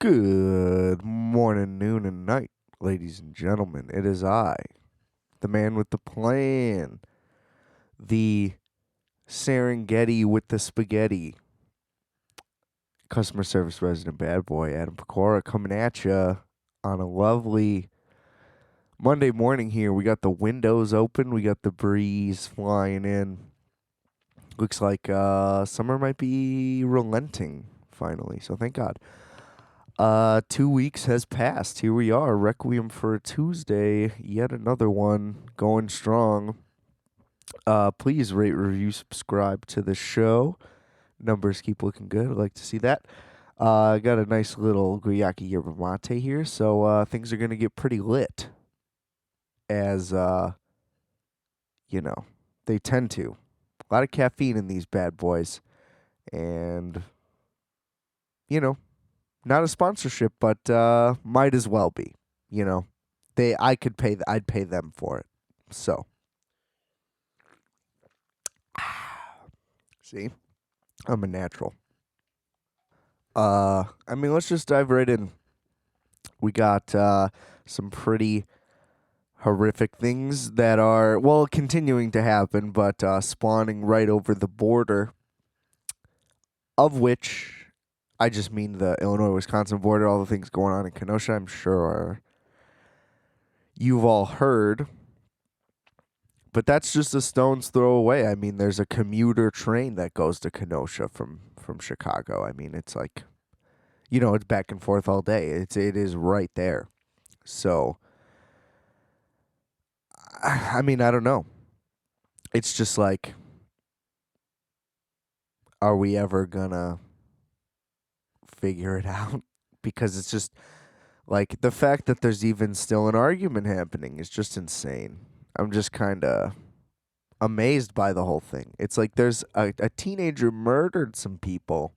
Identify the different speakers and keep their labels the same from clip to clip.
Speaker 1: Good morning, noon, and night, ladies and gentlemen. It is I, the man with the plan, the Serengeti with the spaghetti, customer service resident bad boy, Adam Pecora, coming at you on a lovely Monday morning here. We got the windows open, we got the breeze flying in. Looks like summer might be relenting finally, so thank God. 2 weeks has passed. Here we are. Requiem for a Tuesday. Yet another one going strong. Please rate, review, subscribe to the show. Numbers keep looking good. I'd like to see that. I got a nice little Guayaki yerba mate here, so things are gonna get pretty lit, as they tend to. A lot of caffeine in these bad boys, and not a sponsorship, but might as well be. I'd pay them for it. So, see, I'm a natural. Let's just dive right in. We got some pretty horrific things that are, well, continuing to happen, but spawning right over the border, of which I just mean the Illinois-Wisconsin border, all the things going on in Kenosha, I'm sure you've all heard. But that's just a stone's throw away. I mean, there's a commuter train that goes to Kenosha from Chicago. I mean, it's like, it's back and forth all day. It is right there. So, I don't know. It's just like, are we ever gonna figure it out? Because it's just like the fact that there's even still an argument happening is just insane. I'm just kind of amazed by the whole thing. It's like there's a teenager murdered some people,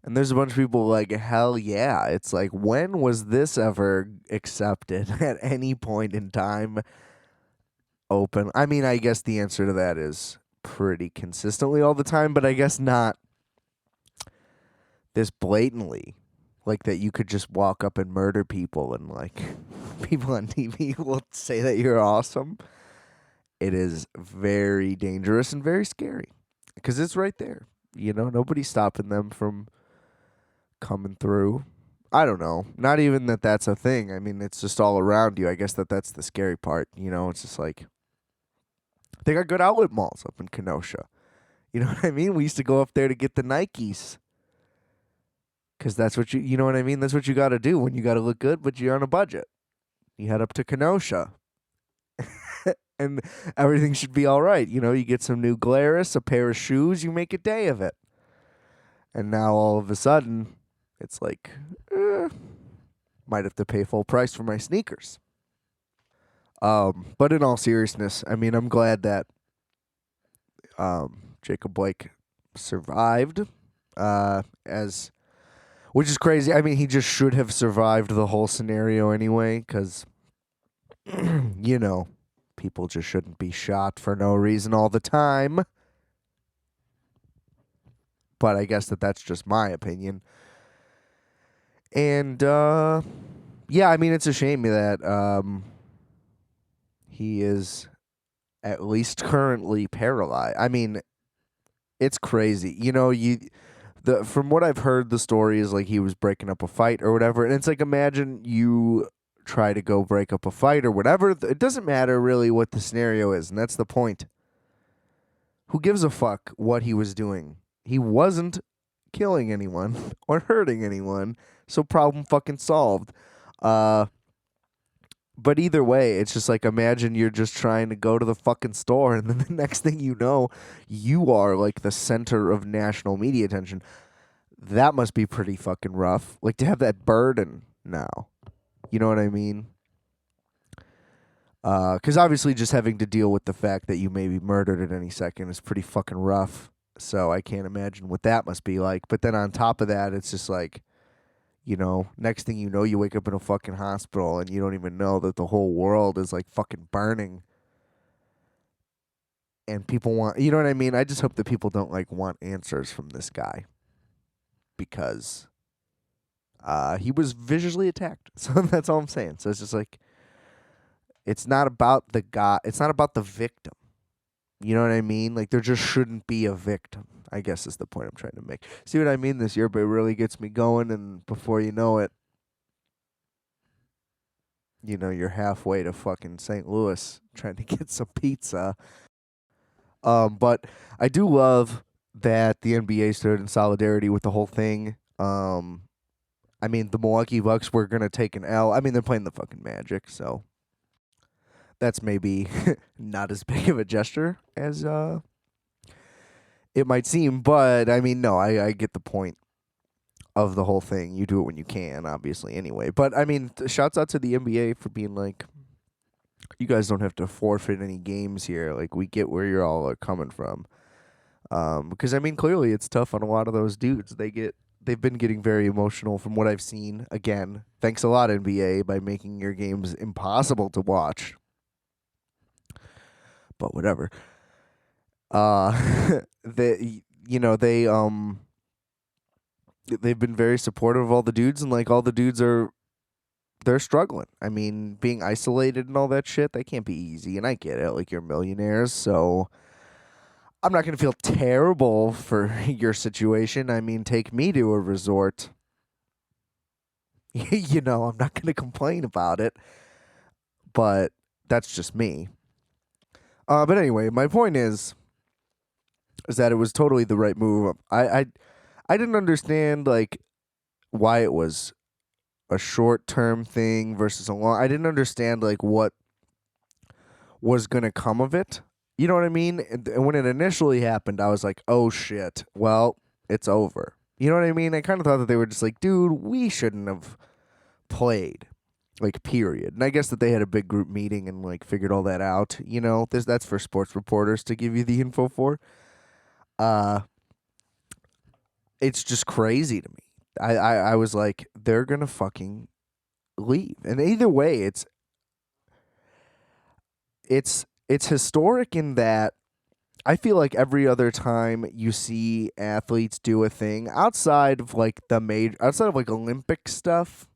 Speaker 1: and there's a bunch of people like, hell yeah. It's like, when was this ever accepted at any point in time? Open. I mean, I guess the answer to that is pretty consistently all the time, but I guess not this blatantly. Like that you could just walk up and murder people, and like people on TV will say that you're awesome. It is very dangerous and very scary because it's right there. Nobody's stopping them from coming through. I don't know. Not even that that's a thing. I mean, it's just all around you. I guess that's the scary part. It's just like they got good outlet malls up in Kenosha. You know what I mean? We used to go up there to get the Nikes. Because that's what you know what I mean? That's what you got to do when you got to look good, but you're on a budget. You head up to Kenosha. And everything should be all right. You get some new Glarus, a pair of shoes, you make a day of it. And now all of a sudden, it's like, might have to pay full price for my sneakers. But in all seriousness, I mean, I'm glad that Jacob Blake survived, which is crazy. I mean, he just should have survived the whole scenario anyway, because, people just shouldn't be shot for no reason all the time. But I guess that's just my opinion. And, yeah, I mean, it's a shame that he is at least currently paralyzed. I mean, it's crazy. From what I've heard, the story is like he was breaking up a fight or whatever. And it's like, imagine you try to go break up a fight or whatever. It doesn't matter really what the scenario is. And that's the point. Who gives a fuck what he was doing? He wasn't killing anyone or hurting anyone. So problem fucking solved. But either way, it's just like, imagine you're just trying to go to the fucking store, and then the next thing you know, you are like the center of national media attention. That must be pretty fucking rough. Like, to have that burden now. You know what I mean? Because obviously just having to deal with the fact that you may be murdered at any second is pretty fucking rough. So I can't imagine what that must be like. But then on top of that, it's just like, next thing you know, you wake up in a fucking hospital and you don't even know that the whole world is like fucking burning. And people want, you know what I mean? I just hope that people don't like want answers from this guy. Because he was visually attacked. So that's all I'm saying. So it's just like, it's not about the guy. It's not about the victim. You know what I mean? Like, there just shouldn't be a victim, I guess is the point I'm trying to make. See what I mean? This year, but it really gets me going, and before you know it, you're halfway to fucking St. Louis trying to get some pizza. But I do love that the NBA stood in solidarity with the whole thing. I mean, the Milwaukee Bucks were gonna take an L. I mean, they're playing the fucking Magic, so that's maybe not as big of a gesture as it might seem. But I mean, no, I get the point of the whole thing. You do it when you can, obviously, anyway. But I mean, shouts out to the NBA for being like, you guys don't have to forfeit any games here. Like, we get where you're all coming from. Because I mean, clearly it's tough on a lot of those dudes. They've been getting very emotional from what I've seen. Again, thanks a lot, NBA, by making your games impossible to watch. But whatever. They've been very supportive of all the dudes, and like all the dudes they're struggling. I mean, being isolated and all that shit, that can't be easy. And I get it. Like, you're millionaires, so I'm not going to feel terrible for your situation. I mean, take me to a resort. I'm not going to complain about it. But that's just me. But anyway, my point is that it was totally the right move. I didn't understand, like, why it was a short-term thing versus a long. I didn't understand, like, what was going to come of it. You know what I mean? And when it initially happened, I was like, oh shit, well, it's over. You know what I mean? I kind of thought that they were just like, dude, we shouldn't have played, like, period. And I guess that they had a big group meeting and, like, figured all that out. That's for sports reporters to give you the info for. It's just crazy to me. I was like, they're going to fucking leave. And either way, it's historic in that I feel like every other time you see athletes do a thing outside of like Olympic stuff,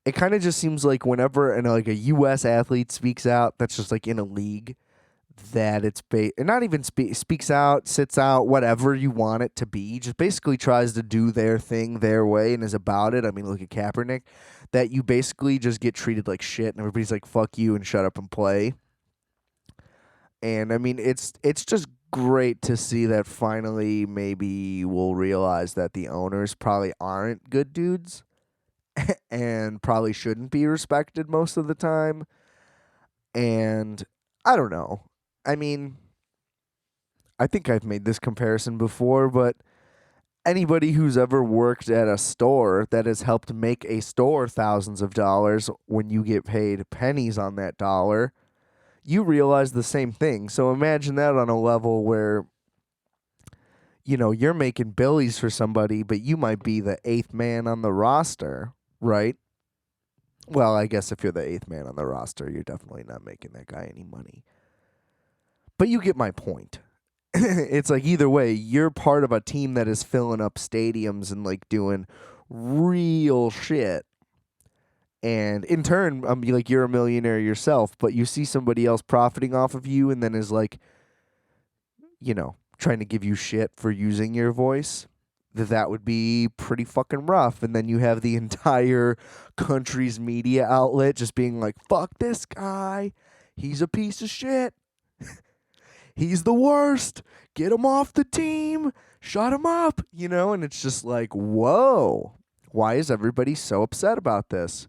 Speaker 1: it kind of just seems like whenever a U.S. athlete speaks out, that's just like in a league that it's and not even speaks out, sits out, whatever you want it to be, just basically tries to do their thing their way and is about it. I mean, look at Kaepernick, that you basically just get treated like shit and everybody's like, fuck you and shut up and play. And I mean, it's just great to see that finally maybe we'll realize that the owners probably aren't good dudes and probably shouldn't be respected most of the time. And I don't know. I mean, I think I've made this comparison before, but anybody who's ever worked at a store that has helped make a store thousands of dollars when you get paid pennies on that dollar, you realize the same thing. So imagine that on a level where, you're making billies for somebody, but you might be the eighth man on the roster, right? Well, I guess if you're the eighth man on the roster, you're definitely not making that guy any money. But you get my point. It's like either way, you're part of a team that is filling up stadiums and like doing real shit. And in turn, you're a millionaire yourself, but you see somebody else profiting off of you and then is like, trying to give you shit for using your voice. That would be pretty fucking rough. And then you have the entire country's media outlet just being like, fuck this guy. He's a piece of shit. He's the worst. Get him off the team. Shut him up. And it's just like, whoa. Why is everybody so upset about this?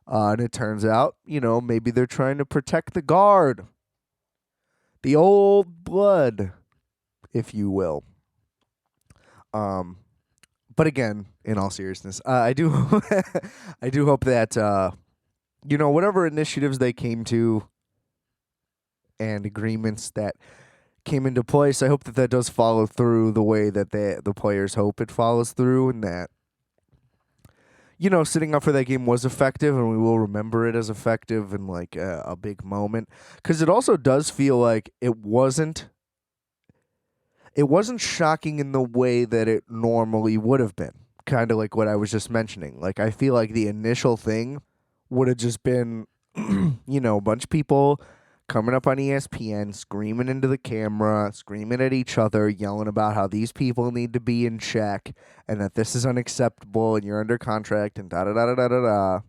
Speaker 1: And it turns out, maybe they're trying to protect the guard. The old blood, if you will. But again, in all seriousness, I do hope that, whatever initiatives they came to and agreements that came into place, I hope that does follow through the way that the players hope it follows through, and that, sitting up for that game was effective, and we will remember it as effective and like a big moment. Because it also does feel like it wasn't shocking in the way that it normally would have been. kind of like what I was just mentioning. Like, I feel like the initial thing would have just been, a bunch of people coming up on ESPN, screaming into the camera, screaming at each other, yelling about how these people need to be in check and that this is unacceptable and you're under contract and da da da da da da da.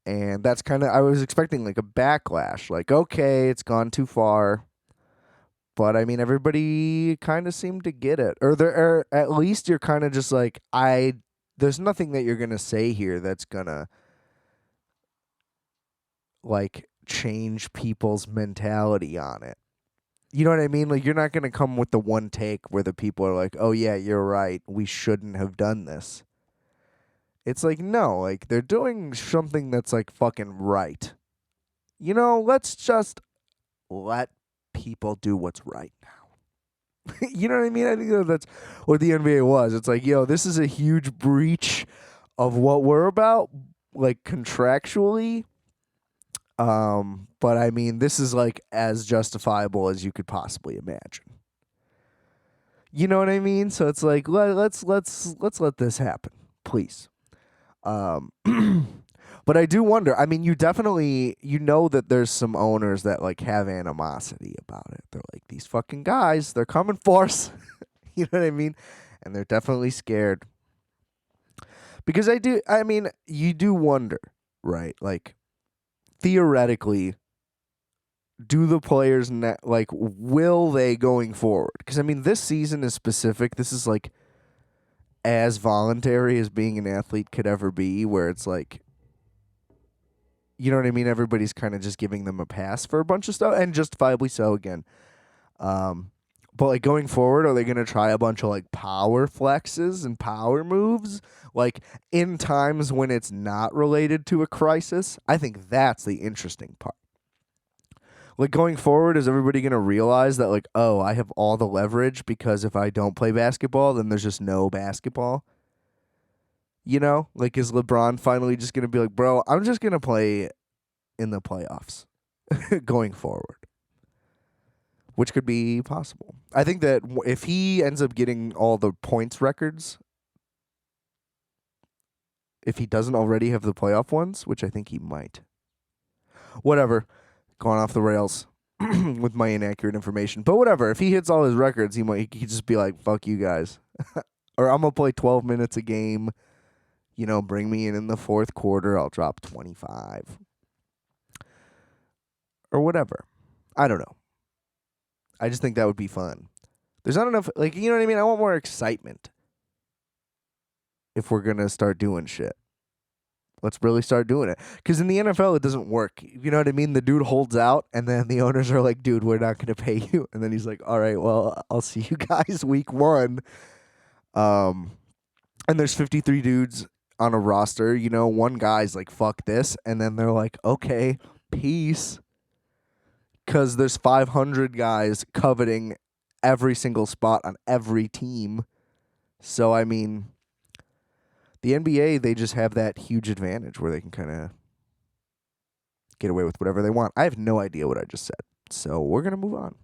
Speaker 1: And that's kind of, I was expecting like a backlash. Like, okay, it's gone too far. But I mean, everybody kind of seemed to get it. Or at least you're kind of just like, there's nothing that you're going to say here that's going to like change people's mentality on it. You know what I mean? Like, you're not going to come with the one take where the people are like, oh yeah, you're right, we shouldn't have done this. It's like, no, like, they're doing something that's like fucking right. Let's just let people do what's right now. You know what I mean? I think that's what the NBA was. It's like, yo, this is a huge breach of what we're about, like, contractually. But I mean, this is like as justifiable as you could possibly imagine. You know what I mean? So it's like, let's let this happen, please. But I do wonder. I mean, you definitely, that there's some owners that like have animosity about it. They're like, these fucking guys, they're coming for us. You know what I mean? And they're definitely scared. Because you do wonder, right? Like, theoretically, do the players will they going forward? Because I mean, this season is specific. This is like as voluntary as being an athlete could ever be, where it's like, you know what I mean? Everybody's kind of just giving them a pass for a bunch of stuff, and justifiably so again. But like going forward, are they going to try a bunch of like power flexes and power moves, like in times when it's not related to a crisis? I think that's the interesting part. Like, going forward, is everybody going to realize that, like, oh, I have all the leverage because if I don't play basketball, then there's just no basketball? Like, is LeBron finally just going to be like, bro, I'm just going to play in the playoffs going forward? Which could be possible. I think that if he ends up getting all the points records, if he doesn't already have the playoff ones, which I think he might. Whatever. Going off the rails with my inaccurate information. But whatever. If he hits all his records, he could just be like, fuck you guys. Or I'm going to play 12 minutes a game. Bring me in the fourth quarter. I'll drop 25. Or whatever. I don't know. I just think that would be fun. There's not enough, like, you know what I mean? I want more excitement if we're going to start doing shit. Let's really start doing it. Because in the NFL, it doesn't work. You know what I mean? The dude holds out, and then the owners are like, dude, we're not going to pay you. And then he's like, all right, well, I'll see you guys week 1. And there's 53 dudes on a roster. One guy's like, fuck this. And then they're like, okay, peace. Because there's 500 guys coveting every single spot on every team. So, I mean, the NBA, they just have that huge advantage where they can kind of get away with whatever they want. I have no idea what I just said. So we're going to move on.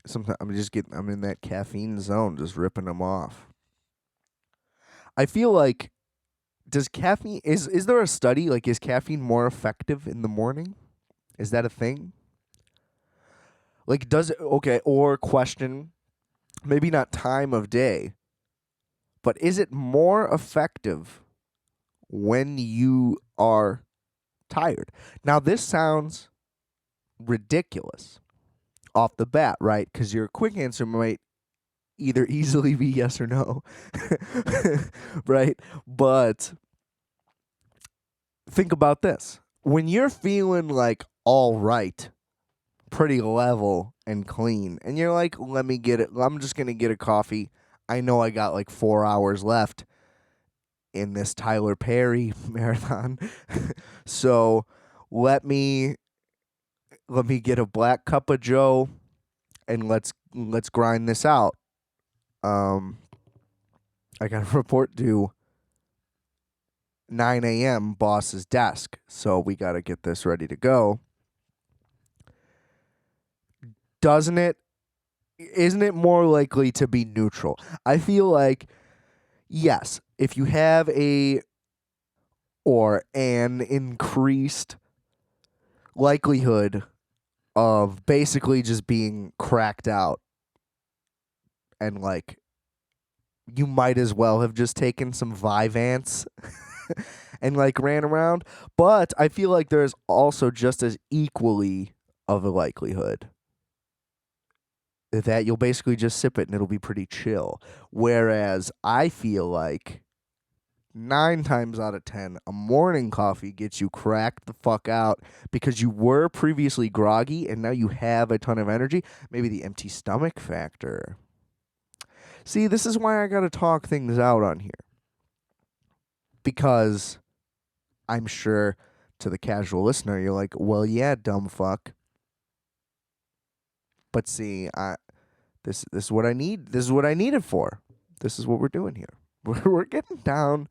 Speaker 1: Sometimes I'm in that caffeine zone, just ripping them off. I feel like, does caffeine, is there a study, like, is caffeine more effective in the morning? Is that a thing? Like, does it, okay, or question, maybe not time of day, but is it more effective when you are tired? Now, this sounds ridiculous off the bat, right? Because your quick answer might either easily be yes or no, right? But think about this. When you're feeling like all right, pretty level and clean, and you're like, let me get it. I'm just going to get a coffee. I know I got like 4 hours left in this Tyler Perry marathon. So let me get a black cup of Joe and let's grind this out. I got a report due 9 a.m. boss's desk, so we got to get this ready to go. Doesn't it isn't it more likely to be neutral? I feel like, yes, if you have an increased likelihood of basically just being cracked out, and like you might as well have just taken some Vyvanse and like ran around. But I feel like there's also just as equally of a likelihood that you'll basically just sip it and it'll be pretty chill. Whereas I feel like 9 times out of 10, a morning coffee gets you cracked the fuck out because you were previously groggy and now you have a ton of energy. Maybe the empty stomach factor. See, this is why I gotta talk things out on here. Because I'm sure to the casual listener, you're like, well, yeah, dumb fuck. But see, this is what I need. This is what I need it for. This is what we're doing here. We're getting down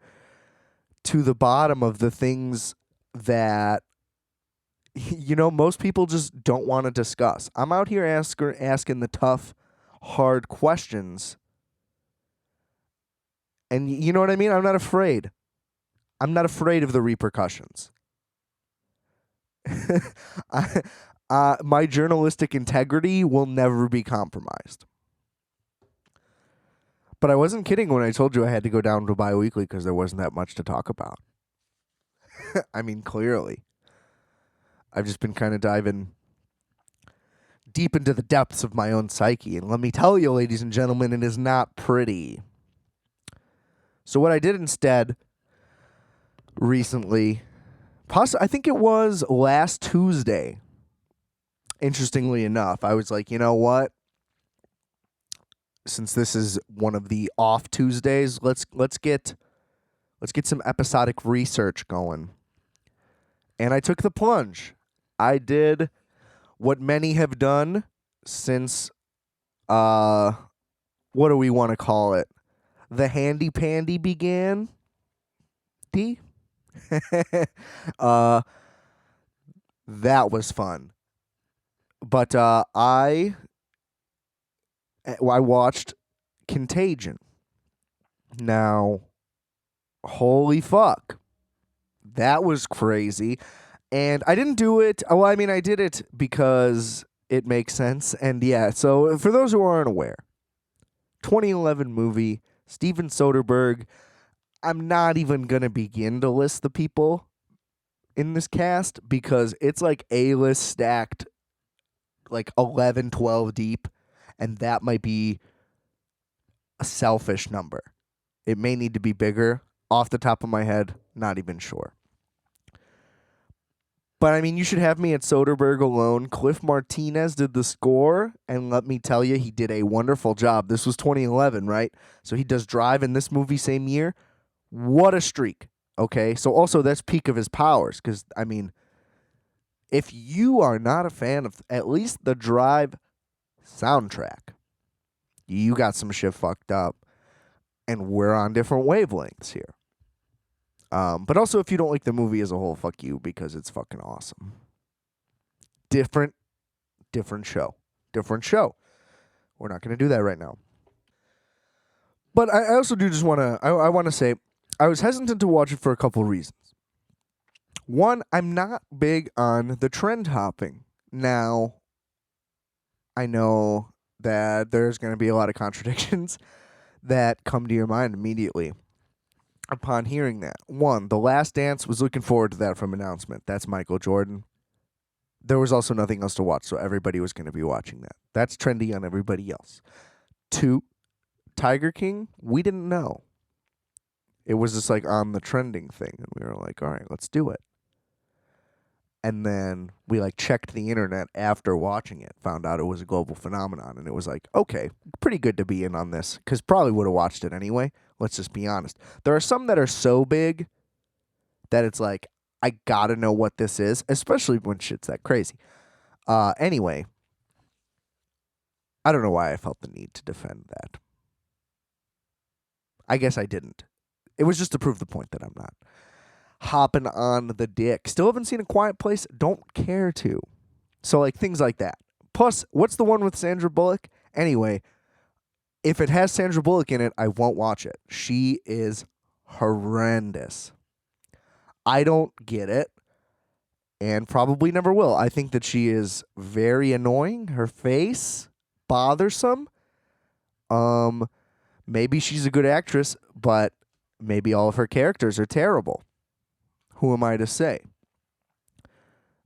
Speaker 1: to the bottom of the things that most people just don't want to discuss. I'm out here asking the tough, hard questions. And you know what I mean? I'm not afraid. I'm not afraid of the repercussions. My journalistic integrity will never be compromised. But I wasn't kidding when I told you I had to go down to bi-weekly because there wasn't that much to talk about. I mean, clearly. I've just been kind of diving deep into the depths of my own psyche. And let me tell you, ladies and gentlemen, it is not pretty. So what I did instead recently, I think it was last Tuesday, interestingly enough, I was like, you know what? Since this is one of the off Tuesdays, let's get some episodic research going. And I took the plunge. I did what many have done since what do we want to call it? The handy pandy began. That was fun. But I watched Contagion. Now, holy fuck. That was crazy. And I didn't do it. Well, I mean, I did it because it makes sense. And yeah, so for those who aren't aware, 2011 movie, Steven Soderbergh. I'm not even going to begin to list the people in this cast because it's like A-list stacked like 11, 12 deep. And that might be a selfish number. It may need to be bigger. Off the top of my head, not even sure. But I mean, you should have me at Soderbergh alone. Cliff Martinez did the score, and let me tell you, he did a wonderful job. This was 2011, right? So he does Drive in this movie same year. What a streak. Okay, so also that's peak of his powers, because, I mean, if you are not a fan of at least the Drive soundtrack, you got some shit fucked up, and we're on different wavelengths here. But also, if you don't like the movie as a whole, fuck you, because it's fucking awesome. Different show. Different show. We're not going to do that right now. But I also do just want to, I want to say, I was hesitant to watch it for a couple reasons. One, I'm not big on the trend hopping. Now, I know that there's going to be a lot of contradictions that come to your mind immediately upon hearing that. One, The Last Dance, was looking forward to that from announcement. That's Michael Jordan. There was also nothing else to watch, so everybody was going to be watching that. That's trendy on everybody else. Two, Tiger King, we didn't know. It was just like on the trending thing, and we were like, all right, let's do it. And then we like checked the internet after watching it, found out it was a global phenomenon, and it was like, okay, pretty good to be in on this, because probably would have watched it anyway. Let's just be honest. There are some that are so big that it's like, I gotta know what this is, especially when shit's that crazy. Anyway, I don't know why I felt the need to defend that. I guess I didn't. It was just to prove the point that I'm not hopping on the dick. Still haven't seen A Quiet Place. Don't care to. So, like, things like that. Plus, what's the one with Sandra Bullock? Anyway, if it has Sandra Bullock in it, I won't watch it. She is horrendous. I don't get it, and probably never will. I think that she is very annoying. Her face, bothersome. Maybe she's a good actress, but maybe all of her characters are terrible. Who am I to say?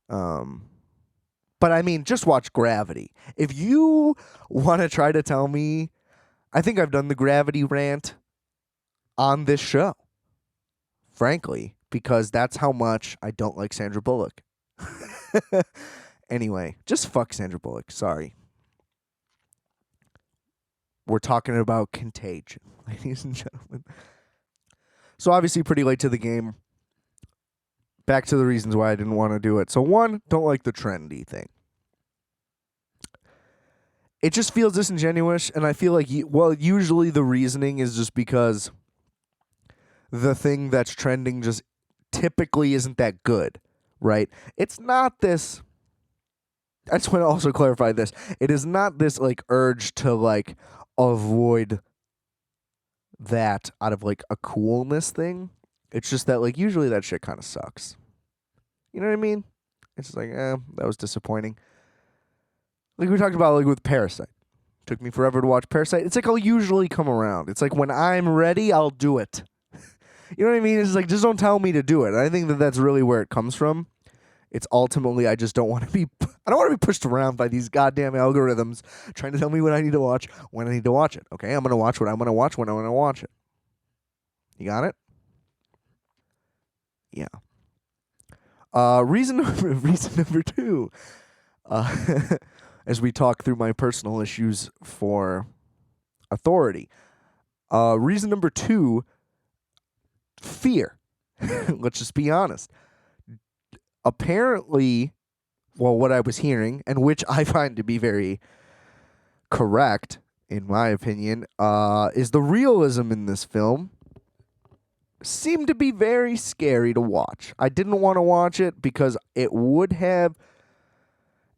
Speaker 1: But I mean, just watch Gravity. If you want to try to tell me, I think I've done the Gravity rant on this show, frankly, because that's how much I don't like Sandra Bullock. Anyway, just fuck Sandra Bullock. Sorry. We're talking about Contagion, ladies and gentlemen. So obviously pretty late to the game. Back to the reasons why I didn't want to do it. So one, don't like the trendy thing. It just feels disingenuous, and I feel like, usually the reasoning is just because the thing that's trending just typically isn't that good, right? It's not this... I just want to also clarify this. It is not this, like, urge to, like, avoid that out of, like, a coolness thing. It's just that, like, usually that shit kind of sucks. You know what I mean? It's just like, that was disappointing. Like we talked about, like, with Parasite. Took me forever to watch Parasite. It's like I'll usually come around. It's like when I'm ready, I'll do it. You know what I mean? It's like, just don't tell me to do it. And I think that that's really where it comes from. It's ultimately, I just don't want to be... I don't want to be pushed around by these goddamn algorithms trying to tell me what I need to watch, when I need to watch it. Okay, I'm going to watch what I'm going to watch when I want to watch it. You got it? Yeah. Reason number two, as we talk through my personal issues for authority. Reason number two, fear. Let's just be honest. Apparently, well, what I was hearing, and which I find to be very correct, in my opinion, is the realism in this film seemed to be very scary to watch. I didn't want to watch it because it would have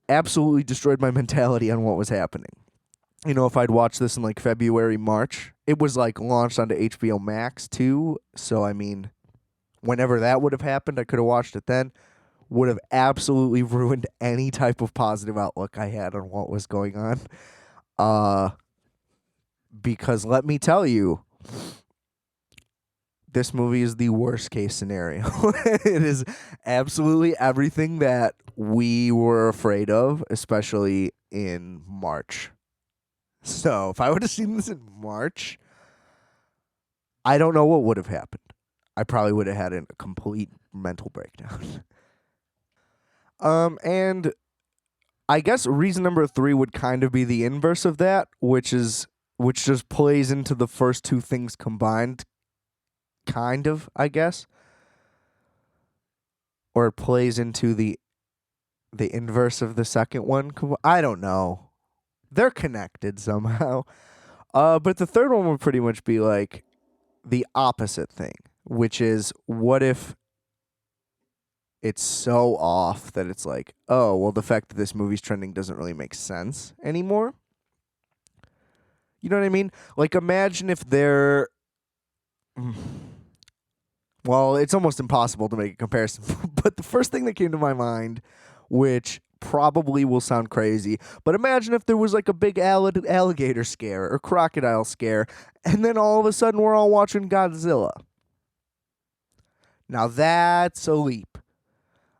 Speaker 1: absolutely destroyed my mentality on what was happening. You know, if I'd watched this in like February, March, it was like launched onto HBO Max too. So, I mean, whenever that would have happened, I could have watched it then. Would have absolutely ruined any type of positive outlook I had on what was going on. Because let me tell you, this movie is the worst case scenario. It is absolutely everything that we were afraid of, especially in March. So if I would have seen this in March, I don't know what would have happened. I probably would have had a complete mental breakdown. And I guess reason number three would kind of be the inverse of that, which just plays into the first two things combined. Kind of, I guess. Or it plays into the inverse of the second one. I don't know. They're connected somehow. But the third one would pretty much be like the opposite thing, which is, what if it's so off that it's like, oh, well, the fact that this movie's trending doesn't really make sense anymore. You know what I mean? Like, imagine if they're... Well, it's almost impossible to make a comparison. But the first thing that came to my mind, which probably will sound crazy, but imagine if there was like a big alligator scare or crocodile scare, and then all of a sudden we're all watching Godzilla. Now that's a leap.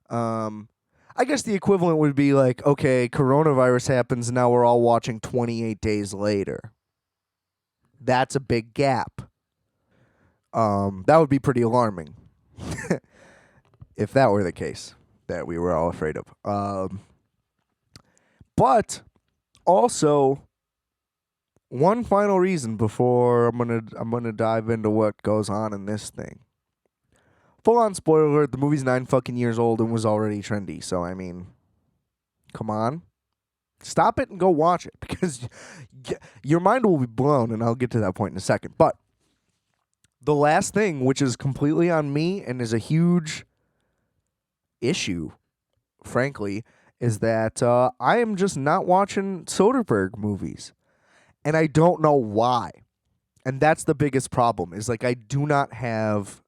Speaker 1: I guess the equivalent would be like, okay, coronavirus happens, now we're all watching 28 Days Later. That's a big gap. That would be pretty alarming if that were the case that we were all afraid of. But also, one final reason before I'm gonna dive into what goes on in this thing. Full on spoiler alert, the movie's 9 fucking years old and was already trendy. So, I mean, come on. Stop it and go watch it, because your mind will be blown, and I'll get to that point in a second. But the last thing, which is completely on me and is a huge issue, frankly, is that I am just not watching Soderbergh movies. And I don't know why. And that's the biggest problem, is like I do not have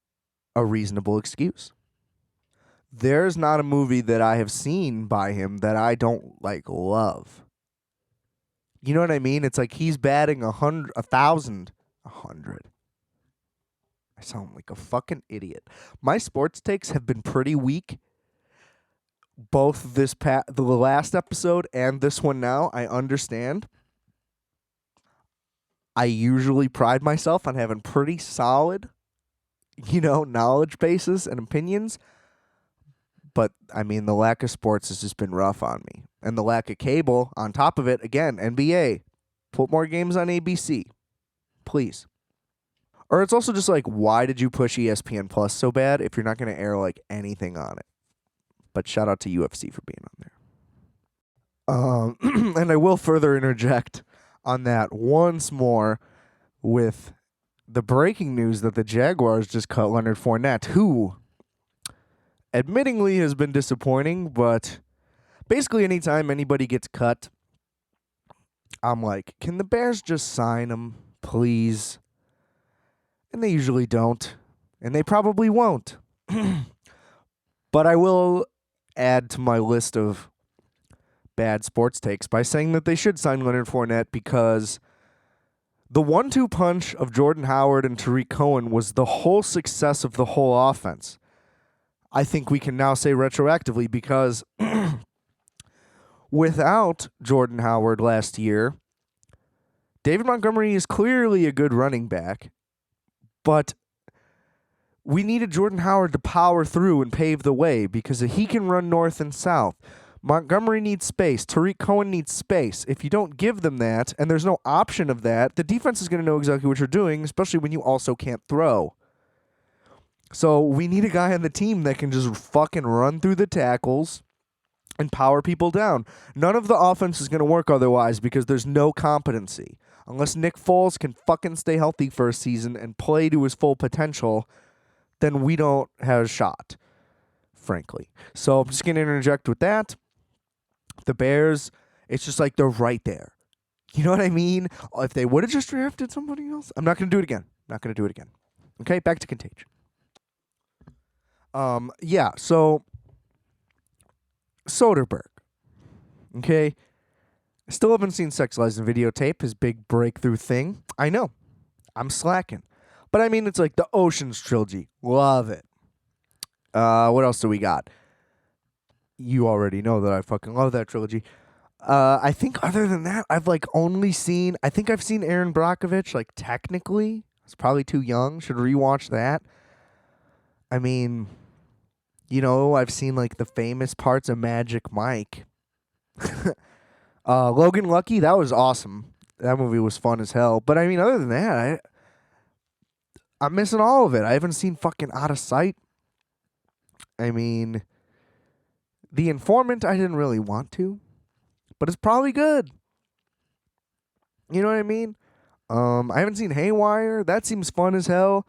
Speaker 1: a reasonable excuse. There's not a movie that I have seen by him that I don't like love. You know what I mean? It's like he's batting 100, 1,000, 100. I sound like a fucking idiot. My sports takes have been pretty weak. Both the last episode and this one now, I understand. I usually pride myself on having pretty solid, knowledge bases and opinions. But, I mean, the lack of sports has just been rough on me. And the lack of cable, on top of it, again, NBA. Put more games on ABC. Please. Or it's also just like, why did you push ESPN Plus so bad if you're not going to air, like, anything on it? But shout out to UFC for being on there. And I will further interject on that once more with the breaking news that the Jaguars just cut Leonard Fournette, who admittingly has been disappointing, but basically anytime anybody gets cut, I'm like, can the Bears just sign him, please? And they usually don't, and they probably won't. But I will add to my list of bad sports takes by saying that they should sign Leonard Fournette, because the 1-2 punch of Jordan Howard and Tariq Cohen was the whole success of the whole offense. I think we can now say retroactively, because without Jordan Howard last year, David Montgomery is clearly a good running back, but we needed Jordan Howard to power through and pave the way, because he can run north and south. Montgomery needs space. Tariq Cohen needs space. If you don't give them that, and there's no option of that, the defense is going to know exactly what you're doing, especially when you also can't throw. So we need a guy on the team that can just fucking run through the tackles and power people down. None of the offense is going to work otherwise, because there's no competency. Unless Nick Foles can fucking stay healthy for a season and play to his full potential, then we don't have a shot, frankly. So I'm just going to interject with that. The Bears, it's just like they're right there. You know what I mean? If they would have just drafted somebody else, I'm not going to do it again. Okay, back to Contagion. Yeah, so Soderbergh. Okay. I still haven't seen Sex, Lies, and Videotape, his big breakthrough thing. I know. I'm slacking. But I mean, it's like the Ocean's trilogy. Love it. What else do we got? You already know that I fucking love that trilogy. I think other than that, I've I've seen Aaron Brockovich, like technically. I was probably too young. Should rewatch that. I mean, I've seen like the famous parts of Magic Mike. Logan Lucky, that was awesome. That movie was fun as hell. But I mean, other than that, I'm missing all of it. I haven't seen fucking Out of Sight. I mean, The Informant, I didn't really want to, but it's probably good. You know what I mean? I haven't seen Haywire. That seems fun as hell.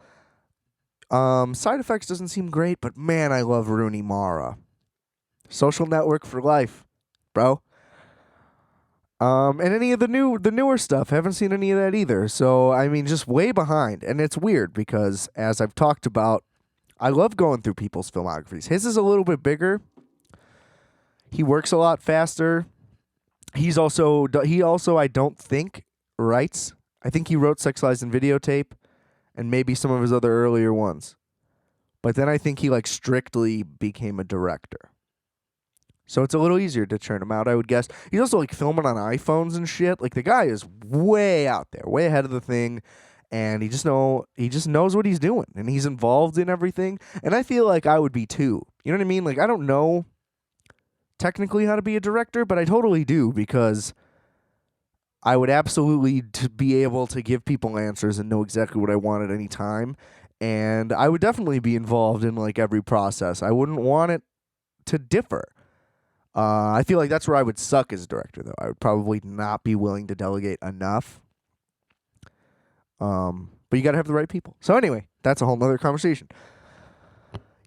Speaker 1: Side Effects doesn't seem great, but man, I love Rooney Mara. Social Network for life, bro. And any of the newer stuff, haven't seen any of that either. So, I mean, just way behind. And it's weird because, as I've talked about, I love going through people's filmographies. His is a little bit bigger. He works a lot faster. He also, I don't think, writes. I think he wrote Sex, Lies, and Videotape, and maybe some of his other earlier ones. But then I think he, strictly became a director. So it's a little easier to churn him out, I would guess. He's also, filming on iPhones and shit. The guy is way out there, way ahead of the thing, and he just knows what he's doing, and he's involved in everything. And I feel like I would be too. You know what I mean? I don't know technically how to be a director, but I totally do, because I would absolutely be able to give people answers and know exactly what I want at any time. And I would definitely be involved in every process. I wouldn't want it to differ. I feel like that's where I would suck as a director, though. I would probably not be willing to delegate enough. But you got to have the right people. So anyway, that's a whole nother conversation.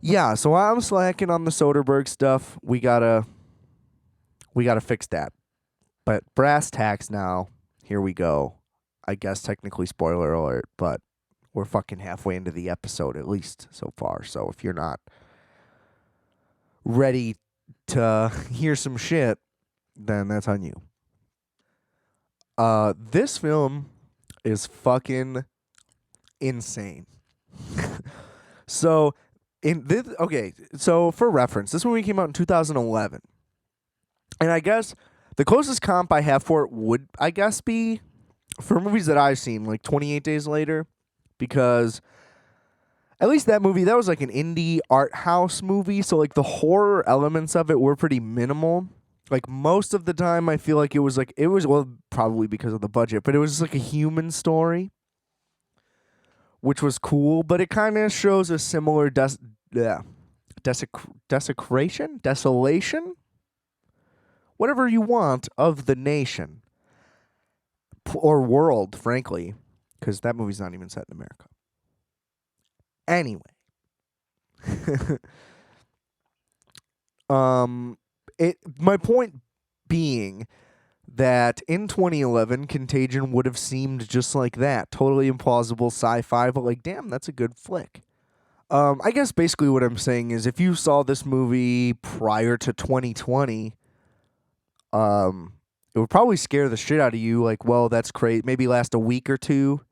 Speaker 1: Yeah, so I'm slacking on the Soderbergh stuff. We gotta fix that. But brass tacks now. Here we go. I guess technically spoiler alert, but we're fucking halfway into the episode at least so far. So if you're not ready to hear some shit, then that's on you. This film is fucking insane. So so for reference, this movie came out in 2011. And I guess the closest comp I have for it would, I guess, be for movies that I've seen, like 28 Days Later, because at least that movie, that was like an indie art house movie, so like the horror elements of it were pretty minimal. Like most of the time, I feel like it was well, probably because of the budget, but it was just like a human story, which was cool. But it kind of shows a similar desolation, whatever you want, of the nation or world, frankly, because that movie's not even set in America. Anyway, my point being that in 2011, Contagion would have seemed just like that, totally implausible sci-fi, but like, damn, that's a good flick. I guess basically what I'm saying is, if you saw this movie prior to 2020, it would probably scare the shit out of you. Like, well, that's crazy. Maybe last a week or two.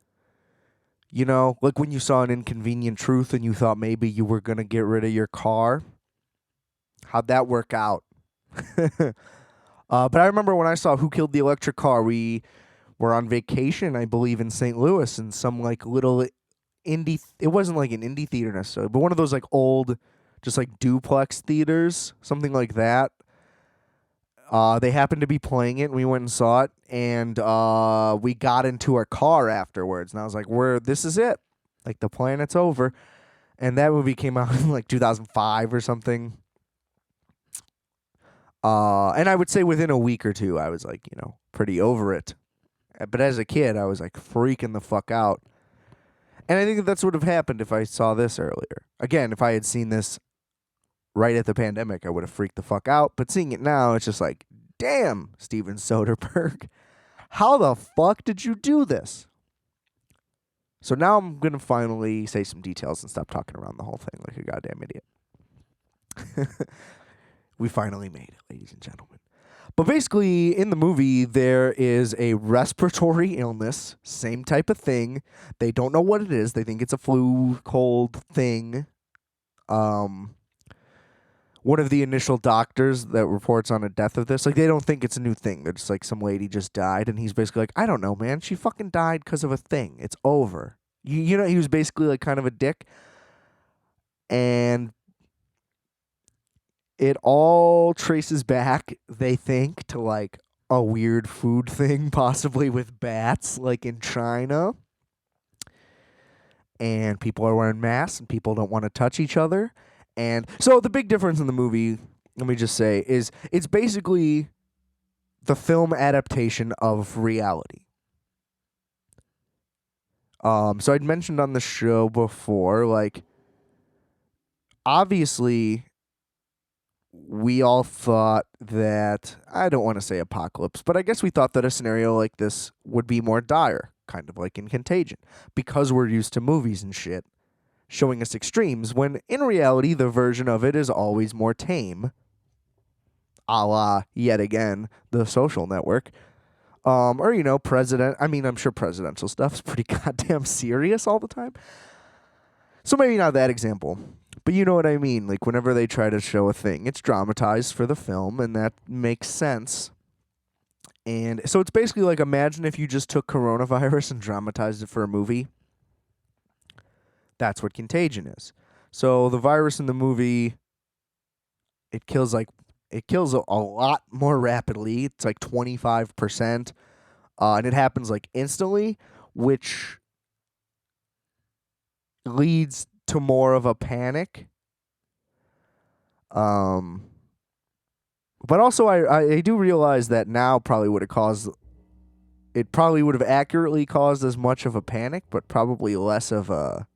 Speaker 1: You know, like when you saw An Inconvenient Truth and you thought maybe you were going to get rid of your car. How'd that work out? But I remember when I saw Who Killed the Electric Car, we were on vacation, I believe, in St. Louis, in some like little indie. It wasn't like an indie theater necessarily, but one of those like old, just like duplex theaters, something like that. They happened to be playing it, and we went and saw it, and we got into our car afterwards, and I was like, this is it. Like, the planet's over. And that movie came out in, like, 2005 or something. And I would say within a week or two, I was, like, pretty over it. But as a kid, I was, like, freaking the fuck out. And I think that's what would have happened if I saw this earlier. Again, if I had seen this right at the pandemic, I would have freaked the fuck out. But seeing it now, it's just like, damn, Steven Soderbergh, how the fuck did you do this? So now I'm going to finally say some details and stop talking around the whole thing like a goddamn idiot. We finally made it, ladies and gentlemen. But basically, in the movie, there is a respiratory illness, same type of thing. They don't know what it is. They think it's a flu, cold thing. One of the initial doctors that reports on a death of this, like, they don't think it's a new thing. They're just like, some lady just died, and he's basically like, I don't know, man. She fucking died because of a thing. It's over. You know, he was basically like kind of a dick. And it all traces back, they think, to like a weird food thing, possibly with bats, like in China. And people are wearing masks, and people don't want to touch each other. And so the big difference in the movie, let me just say, is it's basically the film adaptation of reality. So I'd mentioned on the show before, like, obviously, we all thought that, I don't want to say apocalypse, but I guess we thought that a scenario like this would be more dire, kind of like in Contagion, because we're used to movies and shit showing us extremes, when in reality the version of it is always more tame, a la, yet again, The Social Network. I'm sure presidential stuff's pretty goddamn serious all the time. So maybe not that example, but you know what I mean. Like, whenever they try to show a thing, it's dramatized for the film, and that makes sense. And so it's basically like, imagine if you just took coronavirus and dramatized it for a movie. That's what Contagion is. So the virus in the movie, it kills a lot more rapidly. It's like 25%. And it happens like instantly, which leads to more of a panic. But also I do realize that now probably would have accurately caused as much of a panic, but probably less of a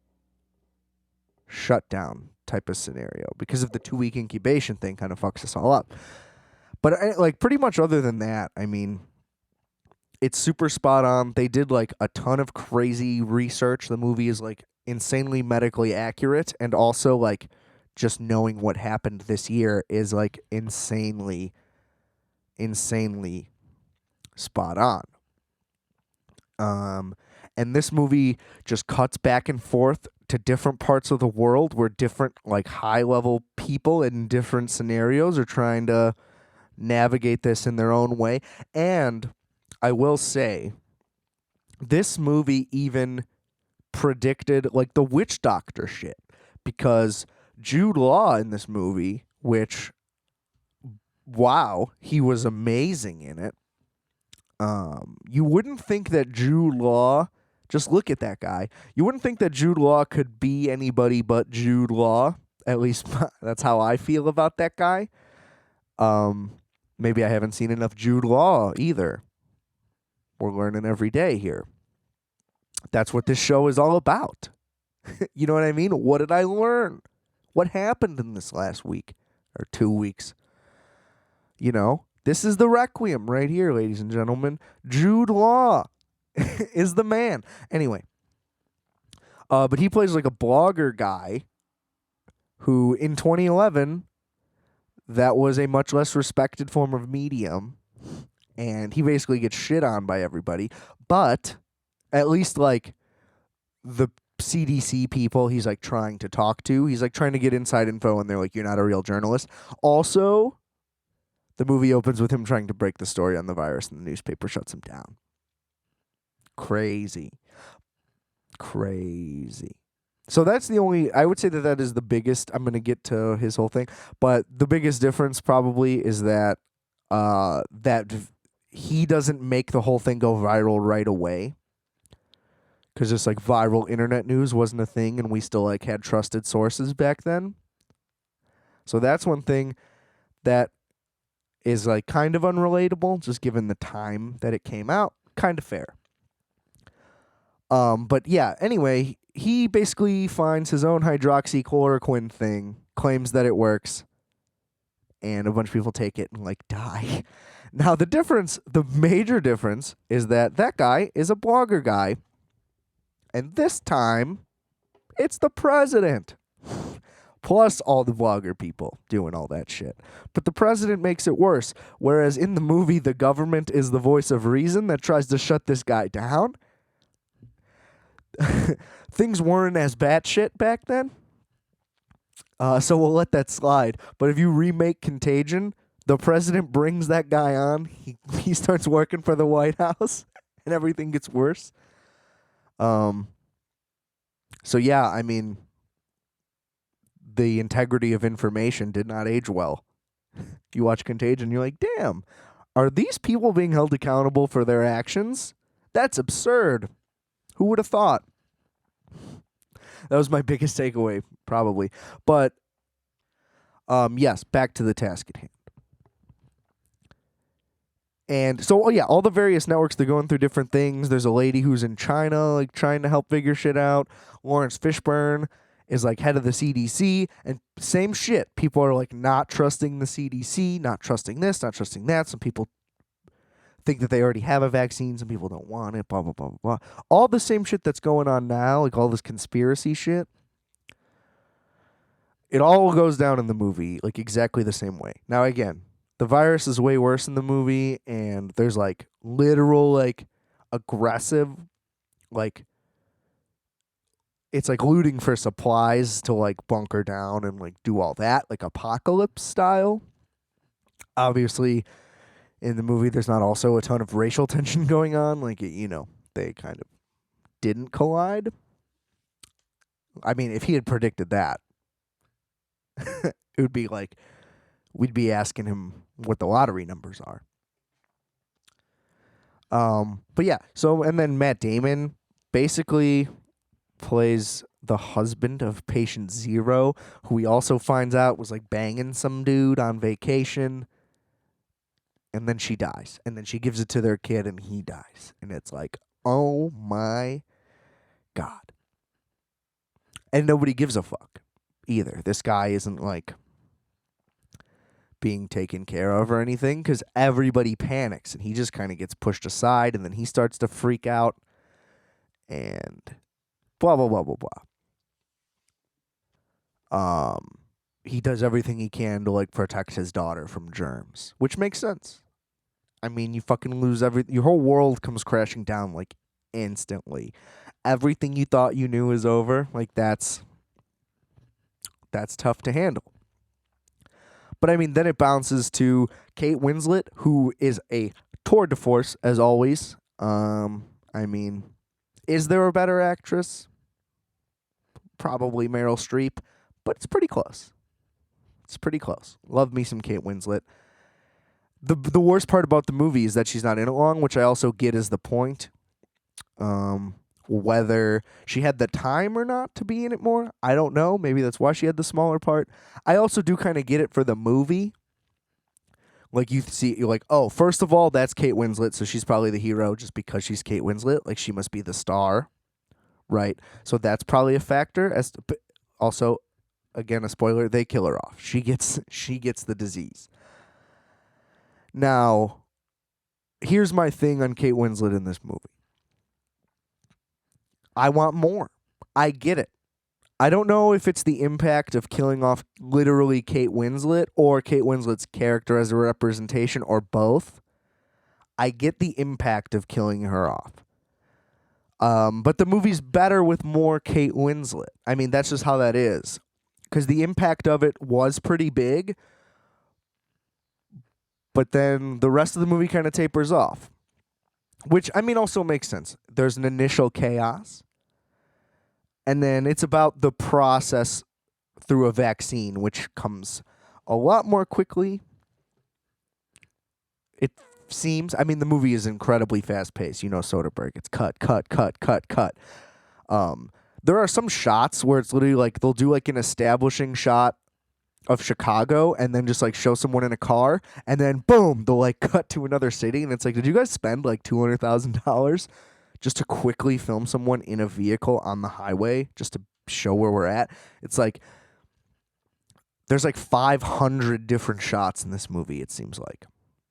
Speaker 1: shutdown type of scenario, because of the 2-week incubation thing kind of fucks us all up. But like, pretty much other than that, I mean, It's super spot on. They did like a ton of crazy research. The movie is like insanely medically accurate, and also like just knowing what happened this year is like insanely spot on. Um, and this movie just cuts back and forth to different parts of the world where different like high level people in different scenarios are trying to navigate this in their own way. And I will say, this movie even predicted like the witch doctor shit, because Jude Law in this movie, which wow, he was amazing in it. You wouldn't think that Jude Law, just look at that guy. You wouldn't think that Jude Law could be anybody but Jude Law. At least that's how I feel about that guy. Maybe I haven't seen enough Jude Law either. We're learning every day here. That's what this show is all about. You know what I mean? What did I learn? What happened in this last week or 2 weeks? You know, this is the Requiem right here, ladies and gentlemen. Jude Law is the man. Anyway, but he plays like a blogger guy who in 2011, that was a much less respected form of medium, and he basically gets shit on by everybody. But at least like the CDC people he's like trying to talk to, he's like trying to get inside info, and they're like, you're not a real journalist. Also, the movie opens with him trying to break the story on the virus, and the newspaper shuts him down. Crazy. So that's the only, I would say that is the biggest, I'm going to get to his whole thing, but the biggest difference probably is that that he doesn't make the whole thing go viral right away, because just like viral internet news wasn't a thing, and we still like had trusted sources back then. So that's one thing that is like kind of unrelatable, just given the time that it came out. Kind of fair. But yeah, anyway, he basically finds his own hydroxychloroquine thing, claims that it works, and a bunch of people take it and like die. Now the major difference is that guy is a blogger guy, and this time it's the president. Plus all the blogger people doing all that shit. But the president makes it worse, whereas in the movie the government is the voice of reason that tries to shut this guy down. Things weren't as batshit back then, so we'll let that slide. But if you remake Contagion, the president brings that guy on. He starts working for the White House, and everything gets worse. So yeah, I mean, the integrity of information did not age well. You watch Contagion, you're like, damn, are these people being held accountable for their actions? That's absurd. Who would have thought? That was my biggest takeaway, probably. But, yes, back to the task at hand. And so, oh yeah, all the various networks, they're going through different things. There's a lady who's in China, like, trying to help figure shit out. Lawrence Fishburne is, like, head of the CDC. And same shit. People are, like, not trusting the CDC, not trusting this, not trusting that. Some people think that they already have a vaccine. Some people don't want it, blah, blah, blah, blah, blah. All the same shit that's going on now, like all this conspiracy shit. It all goes down in the movie, like exactly the same way. Now, again, the virus is way worse in the movie, and there's like literal, like aggressive, like it's like looting for supplies to like bunker down and like do all that, like apocalypse style. Obviously, in the movie, there's not also a ton of racial tension going on. Like, they kind of didn't collide. I mean, if he had predicted that, it would be like, we'd be asking him what the lottery numbers are. But yeah, so, and then Matt Damon basically plays the husband of patient zero, who he also finds out was like banging some dude on vacation. And then she dies. And then she gives it to their kid, and he dies. And it's like, oh my God. And nobody gives a fuck either. This guy isn't like being taken care of or anything, because everybody panics and he just kind of gets pushed aside, and then he starts to freak out and blah blah blah blah blah. He does everything he can to like protect his daughter from germs, which makes sense. I mean, you fucking lose your whole world comes crashing down like instantly. Everything you thought you knew is over. Like that's tough to handle. But I mean, then it bounces to Kate Winslet, who is a tour de force as always. I mean, is there a better actress? Probably Meryl Streep, but it's pretty close. It's pretty close. Love me some Kate Winslet. The worst part about the movie is that she's not in it long, which I also get is the point. Whether she had the time or not to be in it more, I don't know. Maybe that's why she had the smaller part. I also do kind of get it for the movie. Like you're like, oh, first of all, that's Kate Winslet, so she's probably the hero just because she's Kate Winslet. Like she must be the star, right? So that's probably a factor. Also, again, a spoiler: they kill her off. She gets the disease. Now, here's my thing on Kate Winslet in this movie. I want more. I get it. I don't know if it's the impact of killing off literally Kate Winslet or Kate Winslet's character as a representation or both. I get the impact of killing her off. But the movie's better with more Kate Winslet. I mean, that's just how that is. Because the impact of it was pretty big. But then the rest of the movie kind of tapers off. Which, I mean, also makes sense. There's an initial chaos. And then it's about the process through a vaccine, which comes a lot more quickly. It seems. I mean, the movie is incredibly fast-paced. You know Soderbergh. It's cut, cut, cut, cut, cut. There are some shots where it's literally like they'll do like an establishing shot of Chicago and then just like show someone in a car, and then boom, they'll like cut to another city, and it's like, did you guys spend like $200,000 just to quickly film someone in a vehicle on the highway just to show where we're at? It's like there's like 500 different shots in this movie, it seems like.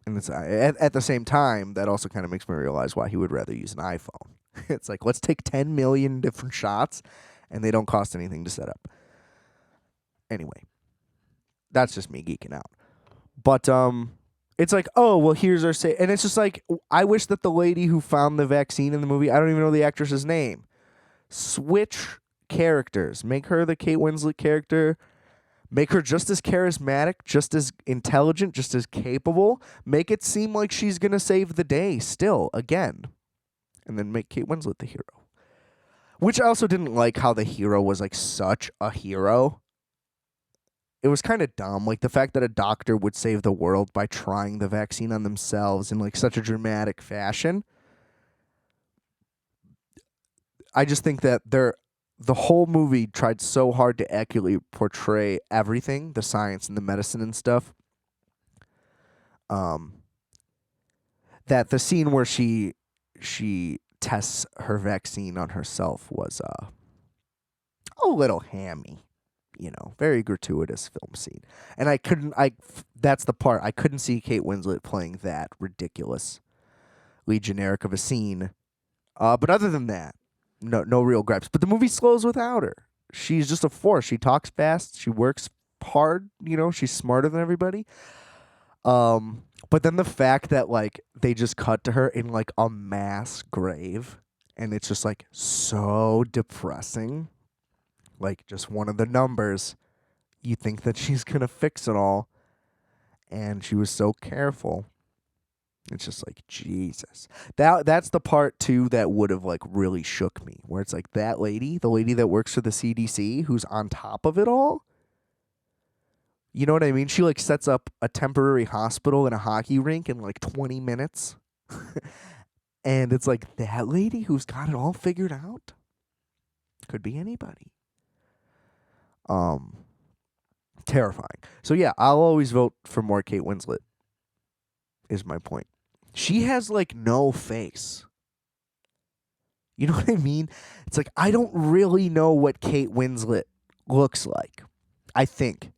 Speaker 1: And it's at the same time, that also kind of makes me realize why he would rather use an iPhone. It's like, let's take 10 million different shots, and they don't cost anything to set up. Anyway, that's just me geeking out. But it's like, oh, well, here's our say. And it's just like, I wish that the lady who found the vaccine in the movie, I don't even know the actress's name. Switch characters. Make her the Kate Winslet character. Make her just as charismatic, just as intelligent, just as capable. Make it seem like she's going to save the day still, again. And then make Kate Winslet the hero. Which I also didn't like how the hero was like such a hero. It was kind of dumb. Like the fact that a doctor would save the world by trying the vaccine on themselves in like such a dramatic fashion. I just think that the whole movie tried so hard to accurately portray everything, the science and the medicine and stuff, that the scene where she tests her vaccine on herself was a little hammy, you know, very gratuitous film scene. And that's the part, I couldn't see Kate Winslet playing that ridiculously generic of a scene. But other than that, no real gripes. But the movie slows without her. She's just a force. She talks fast. She works hard. You know, she's smarter than everybody. But then the fact that like they just cut to her in like a mass grave, and it's just like so depressing. Like just one of the numbers. You think that she's gonna fix it all, and she was so careful. It's just like, Jesus. That's the part, too, that would have, like, really shook me. Where it's like, that lady, the lady that works for the CDC, who's on top of it all. You know what I mean? She, like, sets up a temporary hospital in a hockey rink in, like, 20 minutes. And it's like, that lady who's got it all figured out? Could be anybody. Terrifying. So, yeah, I'll always vote for more Kate Winslet, is my point. She has, like, no face. You know what I mean? It's like, I don't really know what Kate Winslet looks like. I think.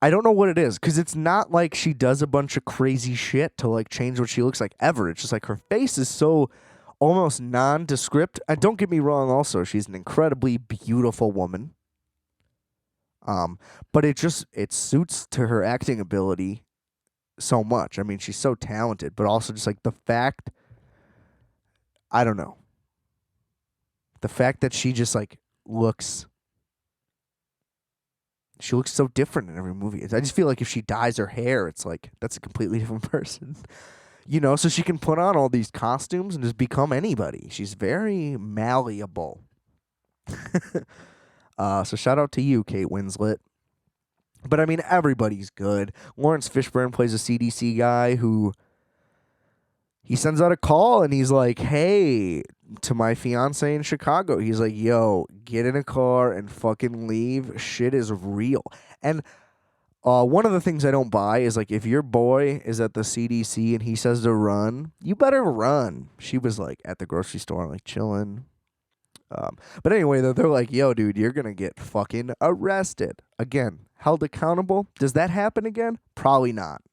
Speaker 1: I don't know what it is, because it's not like she does a bunch of crazy shit to like change what she looks like ever. It's just like her face is so almost nondescript. Don't get me wrong, also, she's an incredibly beautiful woman. But it suits to her acting ability so much. I mean, she's so talented, but also just like the fact, I don't know. The fact that she just like she looks so different in every movie. I just feel like if she dyes her hair, it's like that's a completely different person. So she can put on all these costumes and just become anybody. She's very malleable. So shout out to you, Kate Winslet. But I mean, everybody's good. Lawrence Fishburne plays a CDC guy who he sends out a call and he's like, hey, to my fiance in Chicago. He's like, yo, get in a car and fucking leave. Shit is real. And one of the things I don't buy is like, if your boy is at the CDC and he says to run, you better run. She was like at the grocery store, like chilling. But anyway, they're like, yo, dude, you're going to get fucking arrested. Again, held accountable. Does that happen again? Probably not.